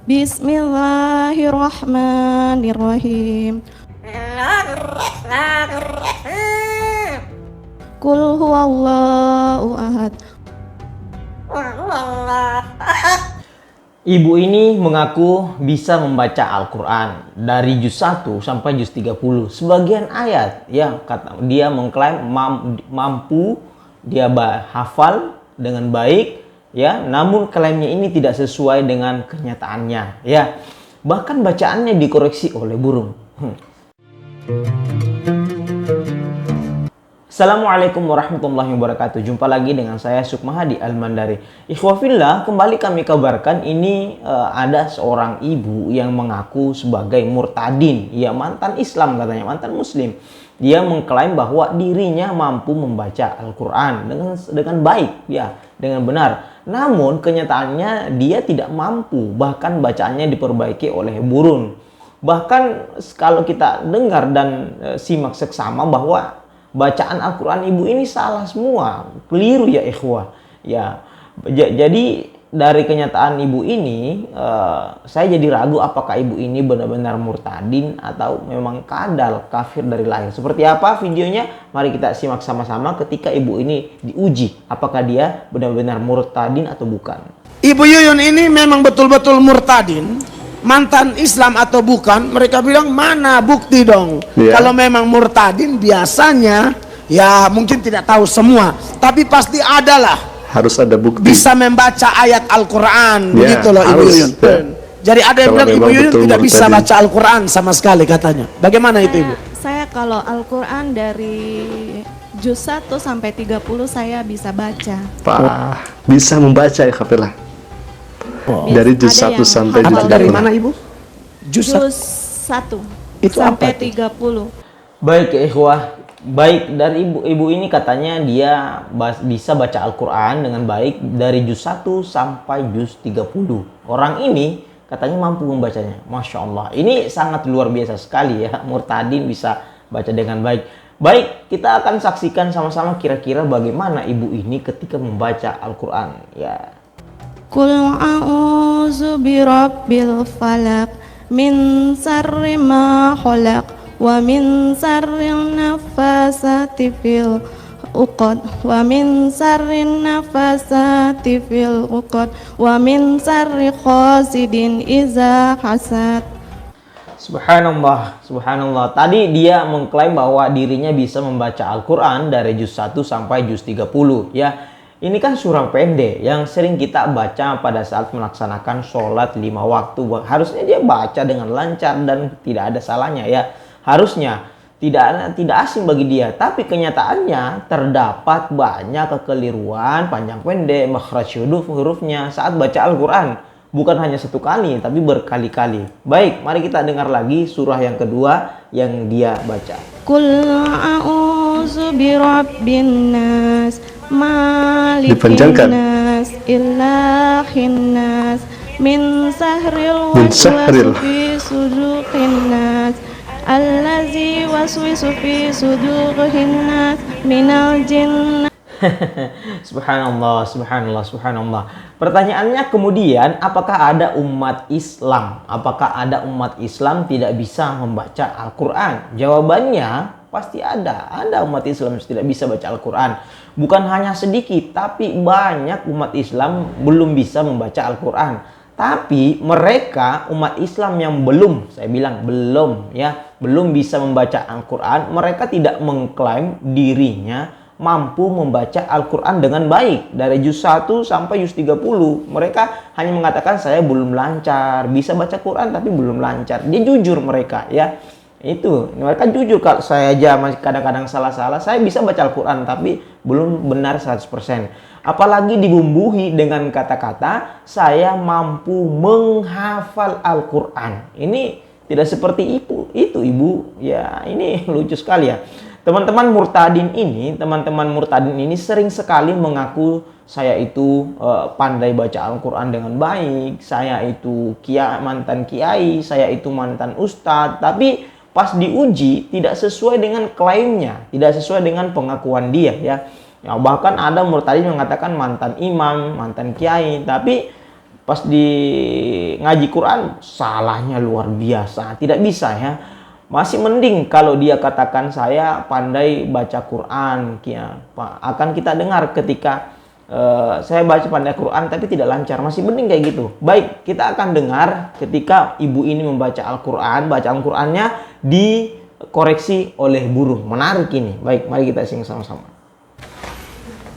Bismillahirrahmanirrahim. Qul huwallahu ahad. Ibu ini mengaku bisa membaca Al-Quran dari juz 1 sampai juz 30. Sebagian ayat ya kata dia mengklaim mampu dia hafal dengan baik ya, namun klaimnya ini tidak sesuai dengan kenyataannya ya. Bahkan bacaannya dikoreksi oleh burung. Assalamualaikum warahmatullahi wabarakatuh. Jumpa lagi dengan saya Sukmahadi Al-Mandari. Ikhwafillah, kembali kami kabarkan ini ada seorang ibu yang mengaku sebagai murtadin, ya mantan Islam katanya, mantan Muslim. Dia mengklaim bahwa dirinya mampu membaca Al-Quran dengan baik, ya, dengan benar. Namun kenyataannya dia tidak mampu, bahkan bacaannya diperbaiki oleh burung. Bahkan kalau kita dengar dan simak seksama bahwa bacaan Al-Quran ibu ini salah semua, keliru ya ikhwah. Ya, jadi dari kenyataan ibu ini, saya jadi ragu apakah ibu ini benar-benar murtadin atau memang kadal kafir dari lahir. Seperti apa videonya? Mari kita simak sama-sama ketika ibu ini diuji apakah dia benar-benar murtadin atau bukan. Ibu Yuyun ini memang betul-betul murtadin, mantan Islam atau bukan, mereka bilang mana bukti dong. Kalau memang murtadin biasanya ya mungkin tidak tahu semua, tapi pasti adalah, harus ada bukti, bisa membaca ayat Al-Quran, begitu loh Ibu Yuyun. Jadi ada yang bilang Ibu Yuyun tidak bisa baca Al-Quran sama sekali katanya. Bagaimana itu Ibu? Saya kalau Al-Quran dari juz 1 sampai 30 saya bisa baca. Bisa membaca ya Kafilah. Dari juz 1 sampai juz 30. Dari mana Ibu? Juz 1 itu sampai apa 30. Baik ya ikhwah, baik dari ibu ini katanya dia bisa baca Al-Quran dengan baik dari juz 1 sampai juz 30. Orang ini katanya mampu membacanya. Masya Allah, ini sangat luar biasa sekali ya, murtadin bisa baca dengan baik. Baik, kita akan saksikan sama-sama kira-kira bagaimana ibu ini ketika membaca Al-Quran ya. Qul a'udzu birabbil falaq min syarri ma khalaq wa min syarri nafasati fil uqad wa min syarri nafasati fil uqad wa min syarri hasidin iza hasad. Subhanallah, subhanallah. Tadi dia mengklaim bahwa dirinya bisa membaca Al-Quran dari juz 1 sampai juz 30 ya. Ini kan surah pendek yang sering kita baca pada saat melaksanakan sholat 5 waktu. Harusnya dia baca dengan lancar dan tidak ada salahnya ya. Harusnya tidak asing bagi dia. Tapi kenyataannya terdapat banyak kekeliruan, panjang pendek, makhraj hurufnya saat baca Al-Quran. Bukan hanya satu kali, tapi berkali-kali. Baik, mari kita dengar lagi surah yang kedua yang dia baca. Qul a'udzu birabbin nas malikin nas ilahin nas min sahril waswasi fi sudurin nas allazi waswisu fi sudurin nas minal jinn. Subhanallah, subhanallah, subhanallah. Pertanyaannya kemudian, apakah ada umat Islam? Apakah ada umat Islam tidak bisa membaca Al-Quran? Jawabannya pasti ada. Ada umat Islam yang tidak bisa baca Al-Quran. Bukan hanya sedikit, tapi banyak umat Islam belum bisa membaca Al-Quran. Tapi mereka umat Islam yang belum, saya bilang belum ya, belum bisa membaca Al-Quran, mereka tidak mengklaim dirinya mampu membaca Al-Quran dengan baik dari juz 1 sampai juz 30. Mereka hanya mengatakan saya belum lancar, bisa baca Quran tapi belum lancar. Dia jujur mereka ya. Itu, mereka jujur kalau saya aja masih kadang-kadang salah-salah. Saya bisa baca Al-Quran tapi belum benar 100%. Apalagi dibumbuhi dengan kata-kata saya mampu menghafal Al-Quran. Ini tidak seperti itu ibu. Ya, ini lucu sekali ya. Teman-teman murtadin ini sering sekali mengaku saya itu pandai baca Al-Quran dengan baik, saya itu mantan kiai, saya itu mantan ustadz, tapi pas diuji tidak sesuai dengan klaimnya, tidak sesuai dengan pengakuan dia ya. Ya, bahkan ada murtadin mengatakan mantan imam, mantan kiai, tapi pas ngaji Quran salahnya luar biasa. Tidak bisa ya. Masih mending kalau dia katakan saya pandai baca Quran, ya, akan kita dengar ketika saya baca pandai Quran tapi tidak lancar, masih mending kayak gitu. Baik, kita akan dengar ketika ibu ini membaca Al-Quran, bacaan Qurannya dikoreksi oleh burung. Menarik ini. Baik, mari kita sing sama-sama.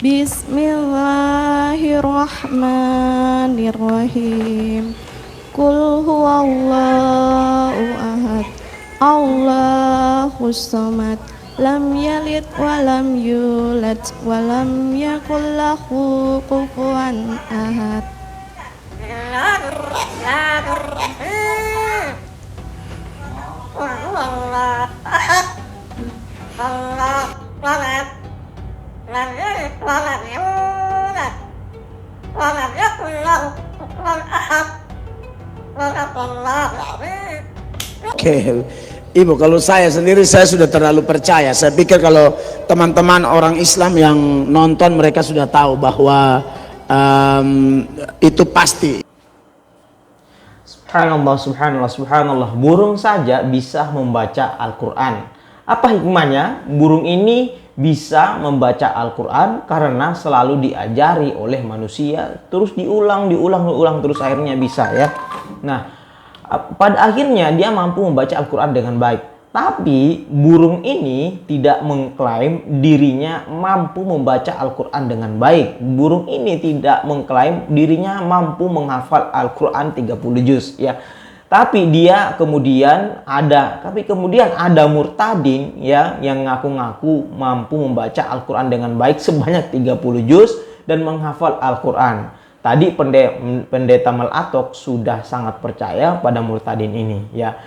Bismillahirrahmanirrahim. Qul huwallahu ahad. Allahus samad. Lam yalid wa lam yulad wa lam yakul lahu kufuwan ahad. Oke, Ibu, kalau saya sendiri saya sudah terlalu percaya. Saya pikir kalau teman-teman orang Islam yang nonton mereka sudah tahu bahwa itu pasti. Subhanallah, subhanallah, subhanallah. Burung saja bisa membaca Al-Quran. Apa hikmahnya? Burung ini bisa membaca Al-Quran karena selalu diajari oleh manusia, terus diulang terus akhirnya bisa ya. Nah, pada akhirnya dia mampu membaca Al-Quran dengan baik. Tapi burung ini tidak mengklaim dirinya mampu membaca Al-Quran dengan baik. Burung ini tidak mengklaim dirinya mampu menghafal Al-Quran 30 juz ya. Tapi kemudian ada murtadin ya yang ngaku-ngaku mampu membaca Al-Quran dengan baik sebanyak 30 juz dan menghafal Al-Quran. Tadi pendeta Malatok sudah sangat percaya pada murtadin ini ya.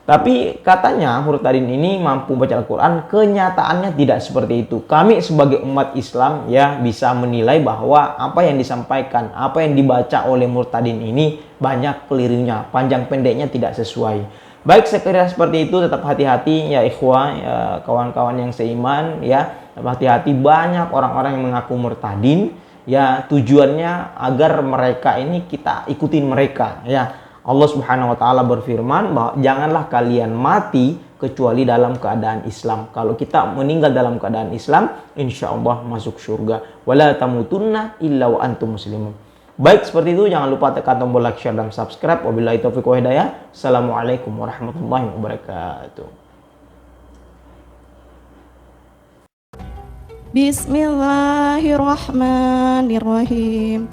Tapi katanya murtadin ini mampu baca Al-Quran, kenyataannya tidak seperti itu. Kami sebagai umat Islam ya bisa menilai bahwa apa yang disampaikan, apa yang dibaca oleh murtadin ini banyak kelirunya, panjang pendeknya tidak sesuai. Baik, sekiranya seperti itu tetap hati-hati ya ikhwah, ya, kawan-kawan yang seiman ya. Tetap hati-hati, banyak orang-orang yang mengaku murtadin ya, tujuannya agar mereka ini kita ikutin mereka ya. Allah Subhanahu wa taala berfirman bahwa janganlah kalian mati kecuali dalam keadaan Islam. Kalau kita meninggal dalam keadaan Islam, insya Allah masuk surga. Wala tamutunna illa wa antum muslimun. Baik, seperti itu, jangan lupa tekan tombol like, share, dan subscribe. Wabillahi taufiq wa hidayah. Assalamualaikum warahmatullahi wabarakatuh. Bismillahirrahmanirrahim.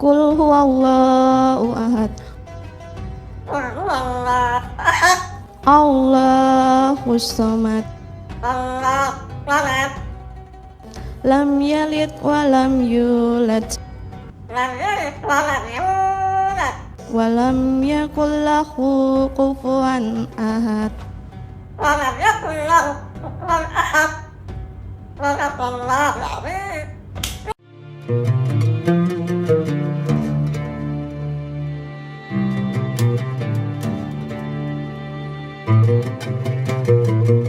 Qul huwallahu ahad. Allahus samad. Lam yalid wa lam yulad wa lam yakul lahu kufuwan ahad. Thank you.